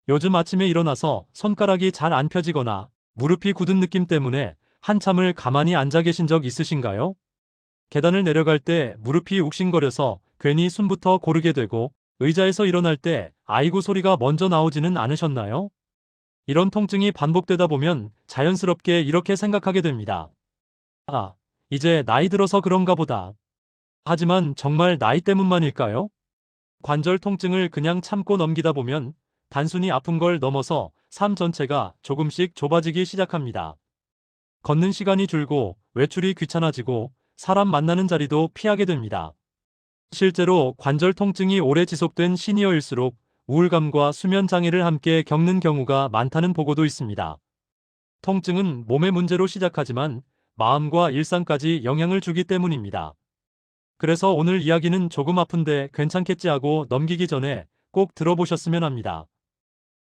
요즘 아침에 일어나서 손가락이 잘 안 펴지거나 무릎이 굳은 느낌 때문에 한참을 가만히 앉아 계신 적 있으신가요? 계단을 내려갈 때 무릎이 욱신거려서 괜히 숨부터 고르게 되고 의자에서 일어날 때 아이고 소리가 먼저 나오지는 않으셨나요? 이런 통증이 반복되다 보면 자연스럽게 이렇게 생각하게 됩니다. 아, 이제 나이 들어서 그런가 보다. 하지만 정말 나이 때문만일까요? 관절 통증을 그냥 참고 넘기다 보면 단순히 아픈 걸 넘어서 삶 전체가 조금씩 좁아지기 시작합니다. 걷는 시간이 줄고 외출이 귀찮아지고 사람 만나는 자리도 피하게 됩니다. 실제로 관절 통증이 오래 지속된 시니어일수록 우울감과 수면 장애를 함께 겪는 경우가 많다는 보고도 있습니다. 통증은 몸의 문제로 시작하지만 마음과 일상까지 영향을 주기 때문입니다. 그래서 오늘 이야기는 조금 아픈데 괜찮겠지 하고 넘기기 전에 꼭 들어보셨으면 합니다.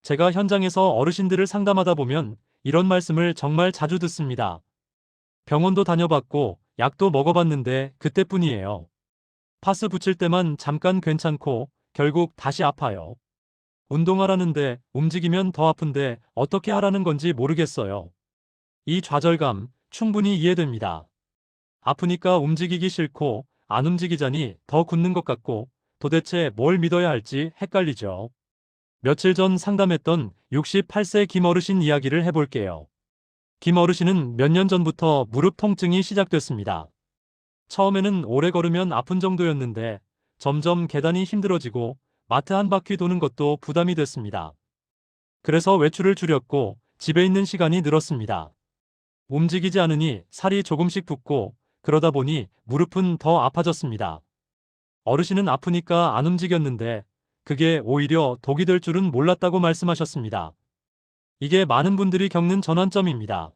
제가 현장에서 어르신들을 상담하다 보면 이런 말씀을 정말 자주 듣습니다. 병원도 다녀봤고 약도 먹어봤는데 그때뿐이에요. 파스 붙일 때만 잠깐 괜찮고 결국 다시 아파요. 운동하라는데 움직이면 더 아픈데 어떻게 하라는 건지 모르겠어요. 이 좌절감 충분히 이해됩니다. 아프니까 움직이기 싫고 안 움직이자니 더 굳는 것 같고 도대체 뭘 믿어야 할지 헷갈리죠. 며칠 전 상담했던 68세 김어르신 이야기를 해볼게요. 김어르신은 몇 년 전부터 무릎 통증이 시작됐습니다. 처음에는 오래 걸으면 아픈 정도였는데 점점 계단이 힘들어지고 마트 한 바퀴 도는 것도 부담이 됐습니다. 그래서 외출을 줄였고 집에 있는 시간이 늘었습니다. 움직이지 않으니 살이 조금씩 붙고 그러다 보니 무릎은 더 아파졌습니다. 어르신은 아프니까 안 움직였는데 그게 오히려 독이 될 줄은 몰랐다고 말씀하셨습니다. 이게 많은 분들이 겪는 전환점입니다.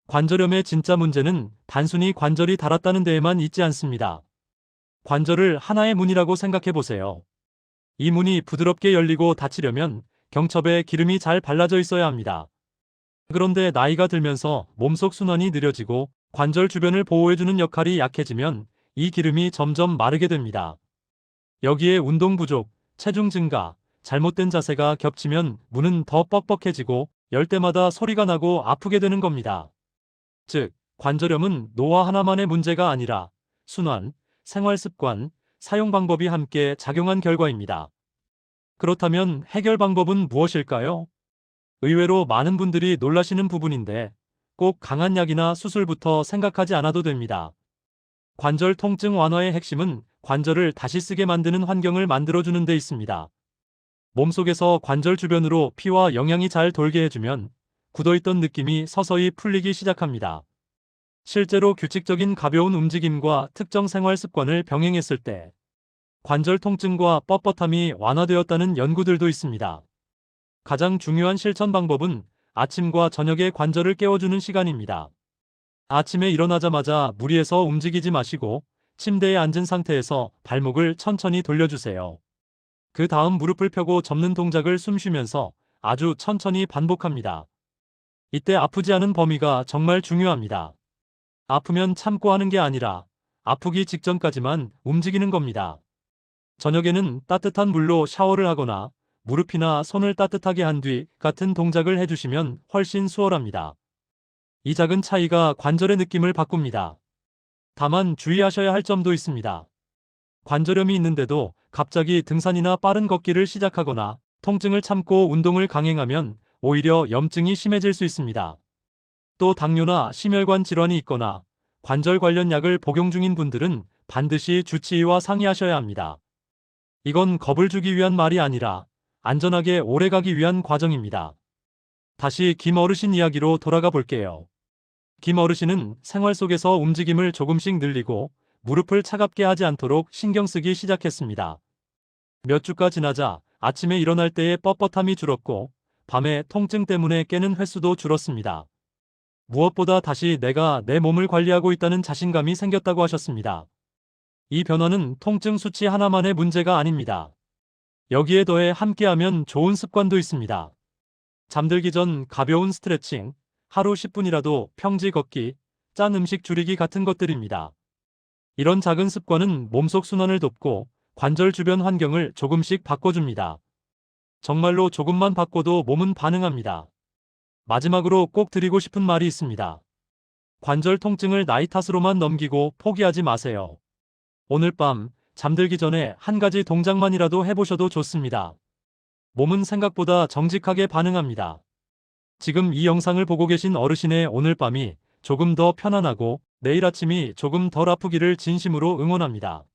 관절염의 진짜 문제는 단순히 관절이 닳았다는 데에만 있지 않습니다. 관절을 하나의 문이라고 생각해 보세요. 이 문이 부드럽게 열리고 닫히려면 경첩에 기름이 잘 발라져 있어야 합니다. 그런데 나이가 들면서 몸속 순환이 느려지고 관절 주변을 보호해주는 역할이 약해지면 이 기름이 점점 마르게 됩니다. 여기에 운동 부족, 체중 증가, 잘못된 자세가 겹치면 문은 더 뻑뻑해지고 열 때마다 소리가 나고 아프게 되는 겁니다. 즉, 관절염은 노화 하나만의 문제가 아니라 순환, 생활 습관, 사용 방법이 함께 작용한 결과입니다. 그렇다면 해결 방법은 무엇일까요? 의외로 많은 분들이 놀라시는 부분인데 꼭 강한 약이나 수술부터 생각하지 않아도 됩니다. 관절 통증 완화의 핵심은 관절을 다시 쓰게 만드는 환경을 만들어주는 데 있습니다. 몸속에서 관절 주변으로 피와 영양이 잘 돌게 해주면 굳어있던 느낌이 서서히 풀리기 시작합니다. 실제로 규칙적인 가벼운 움직임과 특정 생활 습관을 병행했을 때 관절 통증과 뻣뻣함이 완화되었다는 연구들도 있습니다. 가장 중요한 실천 방법은 아침과 저녁에 관절을 깨워주는 시간입니다. 아침에 일어나자마자 무리해서 움직이지 마시고 침대에 앉은 상태에서 발목을 천천히 돌려주세요. 그 다음 무릎을 펴고 접는 동작을 숨 쉬면서 아주 천천히 반복합니다. 이때 아프지 않은 범위가 정말 중요합니다. 아프면 참고 하는 게 아니라 아프기 직전까지만 움직이는 겁니다. 저녁에는 따뜻한 물로 샤워를 하거나 무릎이나 손을 따뜻하게 한 뒤 같은 동작을 해주시면 훨씬 수월합니다. 이 작은 차이가 관절의 느낌을 바꿉니다. 다만 주의하셔야 할 점도 있습니다. 관절염이 있는데도 갑자기 등산이나 빠른 걷기를 시작하거나 통증을 참고 운동을 강행하면 오히려 염증이 심해질 수 있습니다. 또 당뇨나 심혈관 질환이 있거나 관절 관련 약을 복용 중인 분들은 반드시 주치의와 상의하셔야 합니다. 이건 겁을 주기 위한 말이 아니라 안전하게 오래가기 위한 과정입니다. 다시 김 어르신 이야기로 돌아가 볼게요. 김 어르신은 생활 속에서 움직임을 조금씩 늘리고 무릎을 차갑게 하지 않도록 신경 쓰기 시작했습니다. 몇 주가 지나자 아침에 일어날 때의 뻣뻣함이 줄었고 밤에 통증 때문에 깨는 횟수도 줄었습니다. 무엇보다 다시 내가 내 몸을 관리하고 있다는 자신감이 생겼다고 하셨습니다. 이 변화는 통증 수치 하나만의 문제가 아닙니다. 여기에 더해 함께하면 좋은 습관도 있습니다. 잠들기 전 가벼운 스트레칭, 하루 10분이라도 평지 걷기, 짠 음식 줄이기 같은 것들입니다. 이런 작은 습관은 몸속 순환을 돕고 관절 주변 환경을 조금씩 바꿔줍니다. 정말로 조금만 바꿔도 몸은 반응합니다. 마지막으로 꼭 드리고 싶은 말이 있습니다. 관절 통증을 나이 탓으로만 넘기고 포기하지 마세요. 오늘 밤 잠들기 전에 한 가지 동작만이라도 해보셔도 좋습니다. 몸은 생각보다 정직하게 반응합니다. 지금 이 영상을 보고 계신 어르신의 오늘 밤이 조금 더 편안하고 내일 아침이 조금 덜 아프기를 진심으로 응원합니다.